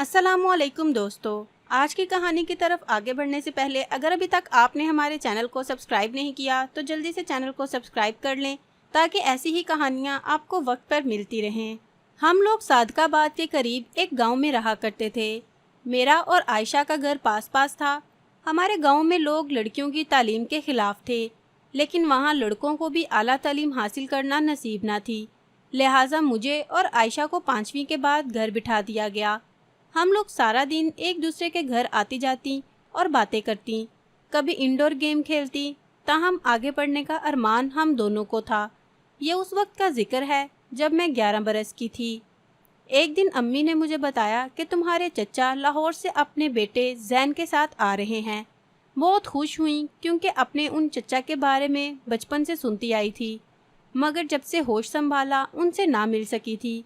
अस्सलामु अलैकुम दोस्तों। आज की कहानी की तरफ आगे बढ़ने से पहले अगर अभी तक आपने हमारे चैनल को सब्सक्राइब नहीं किया तो जल्दी से चैनल को सब्सक्राइब कर लें ताकि ऐसी ही कहानियाँ आपको वक्त पर मिलती रहें। हम लोग सादकाबाद के करीब एक गांव में रहा करते थे। मेरा और आयशा का घर पास पास था। हमारे गांव में लोग लड़कियों की तालीम के खिलाफ थे, लेकिन वहाँ लड़कों को भी आला तालीम हासिल करना नसीब ना थी। लिहाजा मुझे और आयशा को 5वीं के बाद घर बिठा दिया गया। हम लोग सारा दिन एक दूसरे के घर आती जाती और बातें करती, कभी इंडोर गेम खेलती। ताहम आगे बढ़ने का अरमान हम दोनों को था। ये उस वक्त का जिक्र है जब मैं 11 बरस की थी। एक दिन अम्मी ने मुझे बताया कि तुम्हारे चचा लाहौर से अपने बेटे जैन के साथ आ रहे हैं। बहुत खुश हुई क्योंकि अपने उन चचा के बारे में बचपन से सुनती आई थी, मगर जब से होश संभाला उनसे ना मिल सकी थी।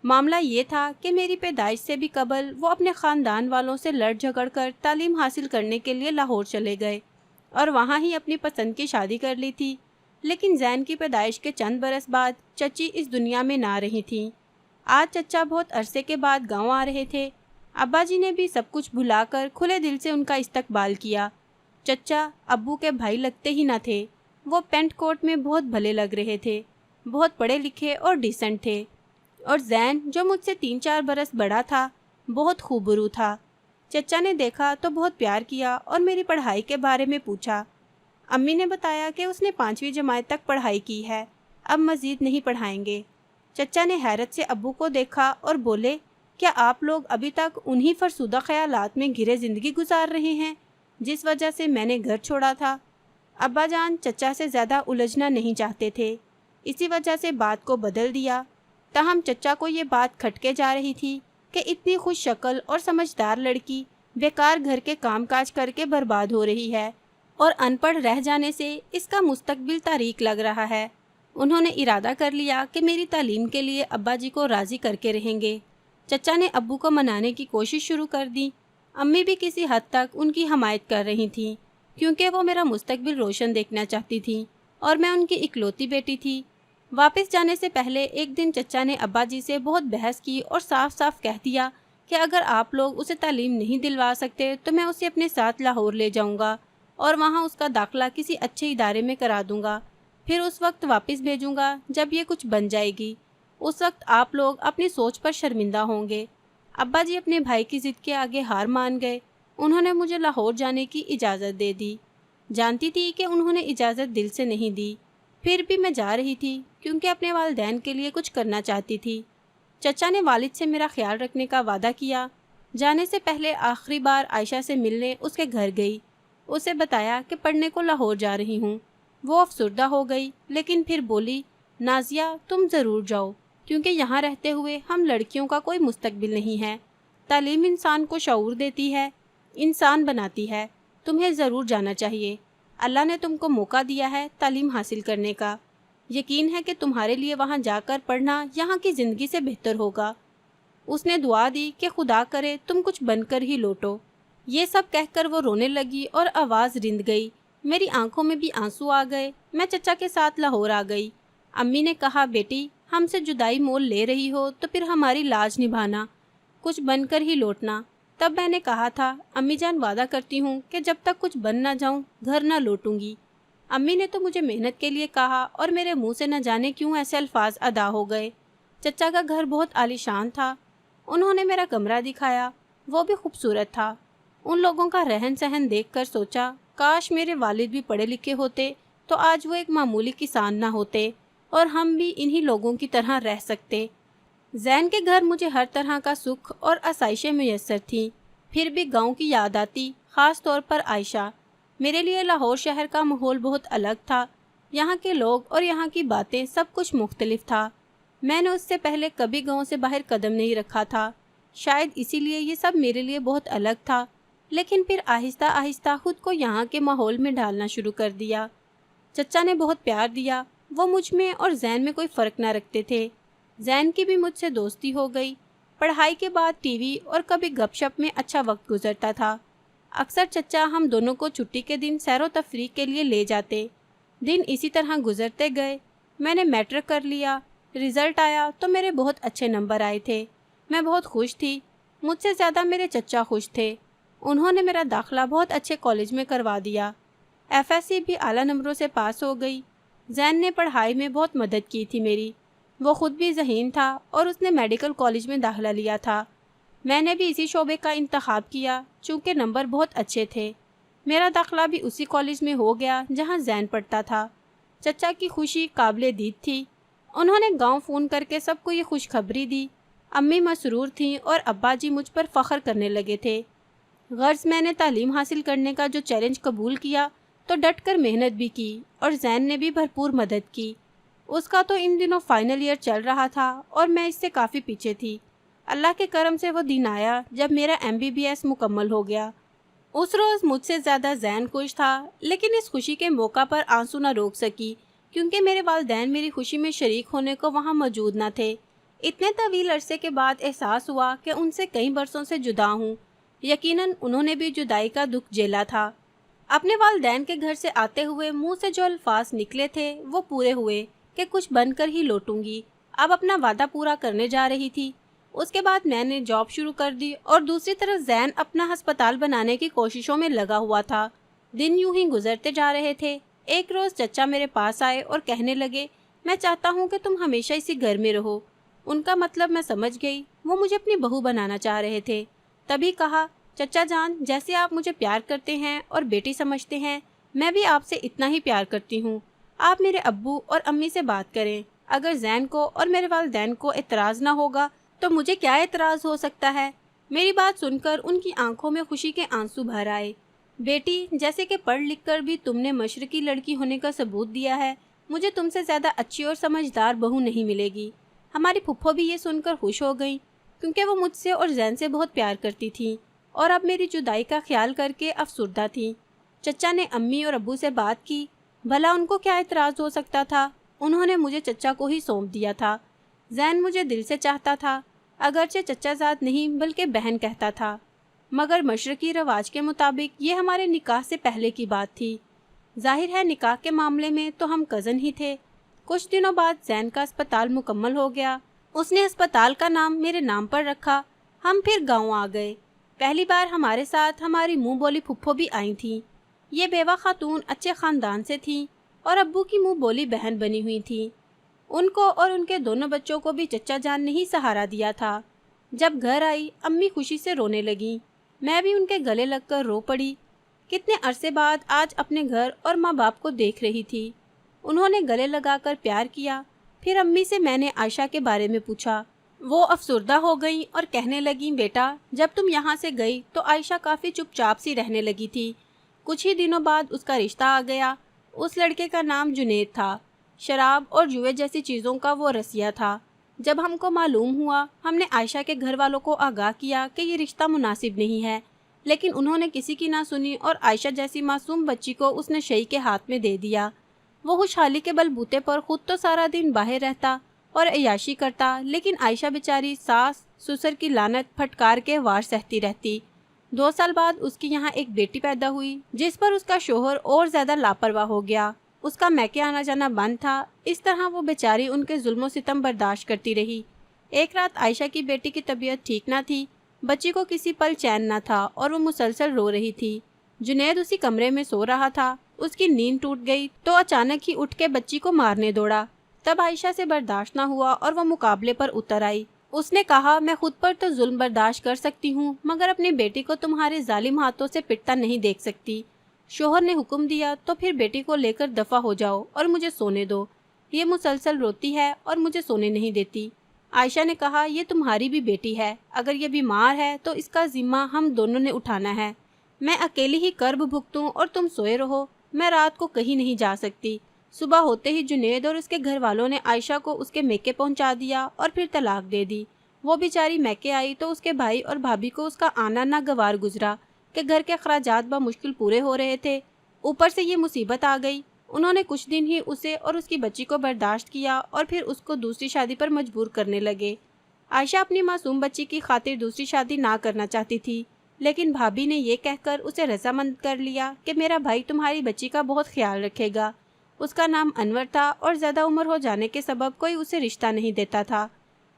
मामला ये था कि मेरी पैदाइश से भी कबल वो अपने ख़ानदान वालों से लड़ झगड़ कर तालीम हासिल करने के लिए लाहौर चले गए और वहाँ ही अपनी पसंद की शादी कर ली थी। लेकिन जैन की पैदाइश के चंद बरस बाद चची इस दुनिया में ना रही थी। आज चचा बहुत अरसे के बाद गांव आ रहे थे। अब्बा जी ने भी सब कुछ भुलाकर खुले दिल से उनका इस्तकबाल किया। चचा अब्बू के भाई लगते ही ना थे। वो पेंट कोट में बहुत भले लग रहे थे, बहुत पढ़े लिखे और डिसेंट थे। और जैन जो मुझसे 3-4 बरस बड़ा था, बहुत खूबरू था। चचा ने देखा तो बहुत प्यार किया और मेरी पढ़ाई के बारे में पूछा। अम्मी ने बताया कि उसने 5वीं जमात तक पढ़ाई की है, अब मज़ीद नहीं पढ़ाएंगे। चचा ने हैरत से अब्बू को देखा और बोले, क्या आप लोग अभी तक उन्हीं फरसुदा ख्यालात में घिरे ज़िंदगी गुजार रहे हैं जिस वजह से मैंने घर छोड़ा था? अब्बा जान चचा से ज़्यादा उलझना नहीं चाहते थे, इसी वजह से बात को बदल दिया। ताहम चचा को ये बात खटके जा रही थी कि इतनी खुश शक्ल और समझदार लड़की बेकार घर के कामकाज करके बर्बाद हो रही है और अनपढ़ रह जाने से इसका मुस्तकबिल तारीक लग रहा है। उन्होंने इरादा कर लिया कि मेरी तालीम के लिए अब्बा जी को राज़ी करके रहेंगे। चचा ने अब्बू को मनाने की कोशिश शुरू कर दी। अम्मी भी किसी हद तक उनकी हमायत कर रही थी, क्योंकि वो मेरा मुस्तकबिल रोशन देखना चाहती थी और मैं उनकी इकलौती बेटी थी। वापस जाने से पहले एक दिन चचा ने अब्बा जी से बहुत बहस की और साफ साफ कह दिया कि अगर आप लोग उसे तालीम नहीं दिलवा सकते तो मैं उसे अपने साथ लाहौर ले जाऊंगा और वहाँ उसका दाखिला किसी अच्छे इदारे में करा दूंगा। फिर उस वक्त वापस भेजूंगा जब ये कुछ बन जाएगी। उस वक्त आप लोग अपनी सोच पर शर्मिंदा होंगे। अब्बा जी अपने भाई की ज़िद के आगे हार मान गए। उन्होंने मुझे लाहौर जाने की इजाज़त दे दी। जानती थी कि उन्होंने इजाज़त दिल से नहीं दी, फिर भी मैं जा रही थी क्योंकि अपने वालिदैन के लिए कुछ करना चाहती थी। चचा ने वालिद से मेरा ख्याल रखने का वादा किया। जाने से पहले आखिरी बार आयशा से मिलने उसके घर गई। उसे बताया कि पढ़ने को लाहौर जा रही हूँ। वो अफसुर्दा हो गई, लेकिन फिर बोली, नाजिया तुम ज़रूर जाओ, क्योंकि यहाँ रहते हुए हम लड़कियों का कोई मुस्तकबिल नहीं है। तालीम इंसान को शऊर देती है, इंसान बनाती है। तुम्हें ज़रूर जाना चाहिए। अल्लाह ने तुमको मौका दिया है तालीम हासिल करने का। यकीन है कि तुम्हारे लिए वहाँ जाकर पढ़ना यहाँ की ज़िंदगी से बेहतर होगा। उसने दुआ दी कि खुदा करे तुम कुछ बनकर ही लौटो। ये सब कहकर वो रोने लगी और आवाज़ रिंद गई। मेरी आंखों में भी आंसू आ गए। मैं चचा के साथ लाहौर आ गई। अम्मी ने कहा, बेटी हमसे जुदाई मोल ले रही हो तो फिर हमारी लाज निभाना, कुछ बनकर ही लौटना। तब मैंने कहा था, अम्मी जान वादा करती हूँ कि जब तक कुछ बन ना जाऊँ घर ना लौटूंगी। अम्मी ने तो मुझे मेहनत के लिए कहा और मेरे मुंह से न जाने क्यों ऐसे अल्फाज अदा हो गए। चचा का घर बहुत आलीशान था। उन्होंने मेरा कमरा दिखाया, वो भी खूबसूरत था। उन लोगों का रहन सहन देखकर सोचा, काश मेरे वालिद भी पढ़े लिखे होते तो आज वो एक मामूली किसान ना होते और हम भी इन्हीं लोगों की तरह रह सकते। जैन के घर मुझे हर तरह का सुख और आसाइशें मुयस्सर थीं। फिर भी गांव की याद आती, ख़ास तौर पर आयशा। मेरे लिए लाहौर शहर का माहौल बहुत अलग था। यहाँ के लोग और यहाँ की बातें सब कुछ मुख्तलिफ था। मैंने उससे पहले कभी गांव से बाहर कदम नहीं रखा था। शायद इसीलिए ये सब मेरे लिए बहुत अलग था। लेकिन फिर आहिस्ता आहिस्ता खुद को यहाँ के माहौल में ढालना शुरू कर दिया। चचा ने बहुत प्यार दिया। वो मुझ में और जैन में कोई फ़र्क ना रखते थे। जैन की भी मुझसे दोस्ती हो गई। पढ़ाई के बाद टीवी और कभी गपशप में अच्छा वक्त गुजरता था। अक्सर चचा हम दोनों को छुट्टी के दिन सैरो तफरीक के लिए ले जाते। दिन इसी तरह गुजरते गए। मैंने मैट्रिक कर लिया। रिज़ल्ट आया तो मेरे बहुत अच्छे नंबर आए थे। मैं बहुत खुश थी। مجھ سے زیادہ میرے چچا خوش تھے۔ انہوں نے میرا داخلہ بہت اچھے کالج میں کروا دیا۔ FSC بھی اعلیٰ نمبروں سے پاس ہو گئی۔ زین نے پڑھائی میں بہت مدد کی تھی میری۔ وہ خود بھی ذہین تھا اور اس نے میڈیکل کالج میں داخلہ لیا تھا۔ میں نے بھی اسی شعبے کا انتخاب کیا چونکہ نمبر بہت اچھے تھے۔ میرا داخلہ بھی اسی کالج میں ہو گیا جہاں زین پڑھتا تھا۔ چچا کی خوشی قابل دید تھی۔ انہوں نے گاؤں فون کر کے سب کو یہ خوشخبری دی۔ امی مسرور تھیں اور ابا جی مجھ پر فخر کرنے لگے تھے۔ غرض میں نے تعلیم حاصل کرنے کا جو چیلنج قبول کیا تو ڈٹ کر محنت بھی کی اور زین نے بھی بھرپور مدد کی۔ اس کا تو ان دنوں فائنل ایئر چل رہا تھا اور میں اس سے کافی پیچھے تھی۔ اللہ کے کرم سے وہ دن آیا جب میرا MBBS مکمل ہو گیا۔ اس روز مجھ سے زیادہ زین خوش تھا، لیکن اس خوشی کے موقع پر آنسو نہ روک سکی کیونکہ میرے والدین میری خوشی میں شریک ہونے کو وہاں موجود نہ تھے۔ اتنے طویل عرصے کے بعد احساس ہوا کہ ان سے کئی برسوں سے جدا ہوں۔ یقیناً انہوں نے بھی جدائی کا دکھ جھیلا تھا۔ اپنے والدین کے گھر سے آتے ہوئے منہ سے جو الفاظ نکلے تھے وہ پورے ہوئے کہ کچھ بن کر ہی لوٹوں گی۔ اب اپنا وعدہ پورا کرنے جا رہی تھی۔ اس کے بعد میں نے جاب شروع کر دی اور دوسری طرف زین اپنا ہسپتال بنانے کی کوششوں میں لگا ہوا تھا۔ دن یوں ہی گزرتے جا رہے تھے۔ ایک روز چچا میرے پاس آئے اور کہنے لگے، میں چاہتا ہوں کہ تم ہمیشہ اسی گھر میں رہو۔ ان کا مطلب میں سمجھ گئی، وہ مجھے اپنی بہو بنانا چاہ رہے تھے۔ تبھی کہا، چچا جان، جیسے آپ مجھے پیار کرتے ہیں اور بیٹی سمجھتے ہیں، میں بھی آپ سے اتنا ہی پیار کرتی ہوں۔ آپ میرے ابو اور امی سے بات کریں۔ اگر زین کو اور میرے والدین کو اعتراض نہ ہوگا تو مجھے کیا اعتراض ہو سکتا ہے؟ میری بات سن کر ان کی آنکھوں میں خوشی کے آنسو بھر آئے۔ بیٹی، جیسے کہ پڑھ لکھ کر بھی تم نے مشرقی لڑکی ہونے کا ثبوت دیا ہے، مجھے تم سے زیادہ اچھی اور سمجھدار بہو نہیں ملے گی۔ ہماری پھپھو بھی یہ سن کر خوش ہو گئیں کیونکہ وہ مجھ سے اور زین سے بہت پیار کرتی تھیں اور اب میری جدائی کا خیال کر کے افسردہ تھیں۔ چچا نے امی اور ابو سے بات کی۔ بھلا ان کو کیا اعتراض ہو سکتا تھا؟ انہوں نے مجھے چچا کو ہی سونپ دیا تھا۔ زین مجھے دل سے چاہتا تھا، اگرچہ چچا زاد نہیں بلکہ بہن کہتا تھا، مگر مشرقی رواج کے مطابق یہ ہمارے نکاح سے پہلے کی بات تھی۔ ظاہر ہے نکاح کے معاملے میں تو ہم کزن ہی تھے۔ کچھ دنوں بعد زین کا اسپتال مکمل ہو گیا۔ اس نے اسپتال کا نام میرے نام پر رکھا۔ ہم پھر گاؤں آ گئے۔ پہلی بار ہمارے ساتھ ہماری منہ بولی پھپھو بھی آئی تھیں۔ یہ بیوہ خاتون اچھے خاندان سے تھیں اور ابو کی منہ بولی بہن بنی ہوئی تھیں۔ ان کو اور ان کے دونوں بچوں کو بھی چچا جان نے ہی سہارا دیا تھا۔ جب گھر آئی، امی خوشی سے رونے لگیں۔ میں بھی ان کے گلے لگ کر رو پڑی۔ کتنے عرصے بعد آج اپنے گھر اور ماں باپ کو دیکھ رہی تھی۔ انہوں نے گلے لگا کر پیار کیا۔ پھر امی سے میں نے عائشہ کے بارے میں پوچھا۔ وہ افسردہ ہو گئیں اور کہنے لگیں، بیٹا، جب تم یہاں سے گئی تو عائشہ کافی چپ چاپ سی رہنے لگی تھی۔ کچھ ہی دنوں بعد اس کا رشتہ آ گیا۔ اس لڑکے کا نام جنید تھا۔ شراب اور جوئے جیسی چیزوں کا وہ رسیا تھا۔ جب ہم کو معلوم ہوا، ہم نے عائشہ کے گھر والوں کو آگاہ کیا کہ یہ رشتہ مناسب نہیں ہے، لیکن انہوں نے کسی کی نہ سنی اور عائشہ جیسی معصوم بچی کو اس نے شئی کے ہاتھ میں دے دیا۔ وہ خوشحالی کے بل بوتے پر خود تو سارا دن باہر رہتا اور عیاشی کرتا، لیکن عائشہ بیچاری ساس سسر کی لعنت پھٹکار کے وار سہتی رہتی۔ 2 سال بعد اس کی یہاں ایک بیٹی پیدا ہوئی جس پر اس کا شوہر اور زیادہ لاپرواہ ہو گیا۔ اس کا میکے آنا جانا بند تھا۔ اس طرح وہ بیچاری ان کے ظلم و ستم برداشت کرتی رہی۔ ایک رات عائشہ کی بیٹی کی طبیعت ٹھیک نہ تھی۔ بچی کو کسی پل چین نہ تھا اور وہ مسلسل رو رہی تھی۔ جنید اسی کمرے میں سو رہا تھا۔ اس کی نیند ٹوٹ گئی تو اچانک ہی اٹھ کے بچی کو مارنے دوڑا۔ تب عائشہ سے برداشت نہ ہوا اور وہ مقابلے پر اتر آئی۔ اس نے کہا، میں خود پر تو ظلم برداشت کر سکتی ہوں، مگر اپنی بیٹی کو تمہارے ظالم ہاتھوں سے پٹتا نہیں دیکھ سکتی۔ شوہر نے حکم دیا تو پھر بیٹی کو لے کر دفع ہو جاؤ اور مجھے سونے دو۔ یہ مسلسل روتی ہے اور مجھے سونے نہیں دیتی۔ عائشہ نے کہا، یہ تمہاری بھی بیٹی ہے، اگر یہ بیمار ہے تو اس کا ذمہ ہم دونوں نے اٹھانا ہے۔ میں اکیلی ہی کرب بھگتوں اور تم سوئے رہو۔ میں رات کو کہیں نہیں جا سکتی۔ صبح ہوتے ہی جنید اور اس کے گھر والوں نے عائشہ کو اس کے میکے پہنچا دیا اور پھر طلاق دے دی۔ وہ بیچاری میکے آئی تو اس کے بھائی اور بھابھی کو اس کا آنا ناگوار گزرا کہ گھر کے اخراجات بمشکل پورے ہو رہے تھے۔ اوپر سے یہ مصیبت آ گئی۔ انہوں نے کچھ دن ہی اسے اور اس کی بچی کو برداشت کیا اور پھر اس کو دوسری شادی پر مجبور کرنے لگے۔ عائشہ اپنی معصوم بچی کی خاطر دوسری شادی نہ کرنا چاہتی تھی، لیکن بھابھی نے یہ کہہ کر اسے رضامند کر لیا کہ میرا بھائی تمہاری بچی کا بہت خیال رکھے گا۔ اس کا نام انور تھا اور زیادہ عمر ہو جانے کے سبب کوئی اسے رشتہ نہیں دیتا تھا۔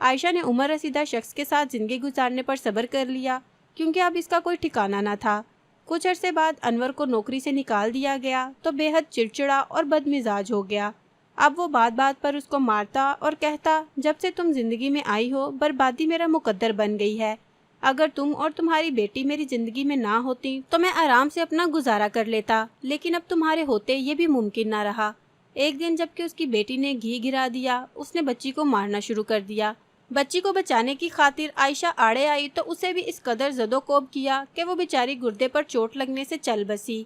आयशा ने उम्र रसीदा शख्स के साथ ज़िंदगी गुजारने पर सब्र कर लिया, क्योंकि अब इसका कोई ठिकाना न था। कुछ अरसे बाद अनवर को नौकरी से निकाल दिया गया तो बेहद चिड़चिड़ा और बदमिजाज हो गया। अब वो बात बात पर उसको मारता और कहता, जब से तुम ज़िंदगी में आई हो बर्बादी मेरा मुकद्दर बन गई है। अगर तुम और तुम्हारी बेटी मेरी ज़िंदगी में ना होती तो मैं आराम से अपना गुजारा कर लेता, लेकिन अब तुम्हारे होते ये भी मुमकिन ना रहा। एक दिन जबकि उसकी बेटी ने घी गिरा दिया, उसने बच्ची को मारना शुरू कर दिया। बच्ची को बचाने की खातिर आयशा आड़े आई तो उसे भी इस कदर ज़दोकोब किया कि वो बेचारी गुर्दे पर चोट लगने से चल बसी।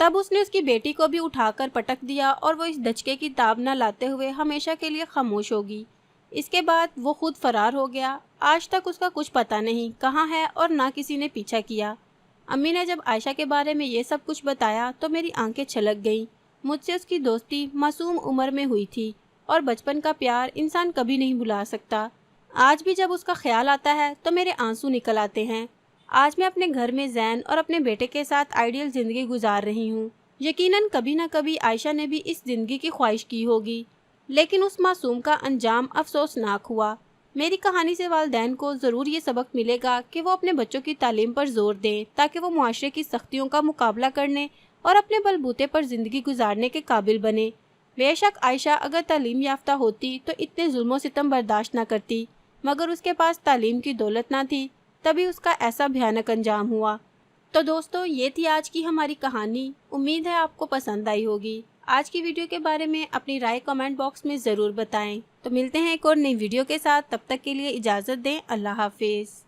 तब उसने उसकी बेटी को भी उठाकर पटक दिया और वो इस दचके की ताब न लाते हुए हमेशा के लिए खामोश होगी। इसके बाद वो खुद फरार हो गया। आज तक उसका कुछ पता नहीं कहाँ है और ना किसी ने पीछा किया। अम्मी ने जब आयशा के बारे में ये सब कुछ बताया तो मेरी आंखें छलक गईं। मुझसे उसकी दोस्ती मासूम उम्र में हुई थी और बचपन का प्यार इंसान कभी नहीं भुला सकता। आज भी जब उसका ख्याल आता है तो मेरे आंसू निकल आते हैं। आज मैं अपने घर में जैन और अपने बेटे के साथ आइडियल ज़िंदगी गुजार रही हूँ। यकीनन कभी न कभी आयशा ने भी इस ज़िंदगी की ख्वाहिश की होगी, लेकिन उस मासूम का अंजाम अफसोसनाक हुआ। मेरी कहानी से वालिदैन को ज़रूर ये सबक मिलेगा कि वो अपने बच्चों की तालीम पर ज़ोर दें, ताकि वो मुआशरे की सख्तियों का मुकाबला करने और अपने बलबूते पर ज़िंदगी गुजारने के काबिल बने। बेशक आयशा अगर तालीम याफ्ता होती तो इतने जुल्म सितम बर्दाश्त न करती, मगर उसके पास तालीम की दौलत ना थी, तभी उसका ऐसा भयानक अंजाम हुआ। तो दोस्तों, ये थी आज की हमारी कहानी। उम्मीद है आपको पसंद आई होगी। आज की वीडियो के बारे में अपनी राय कमेंट बॉक्स में ज़रूर बताएं। तो मिलते हैं एक और नई वीडियो के साथ, तब तक के लिए इजाज़त दें। अल्लाह हाफिज़।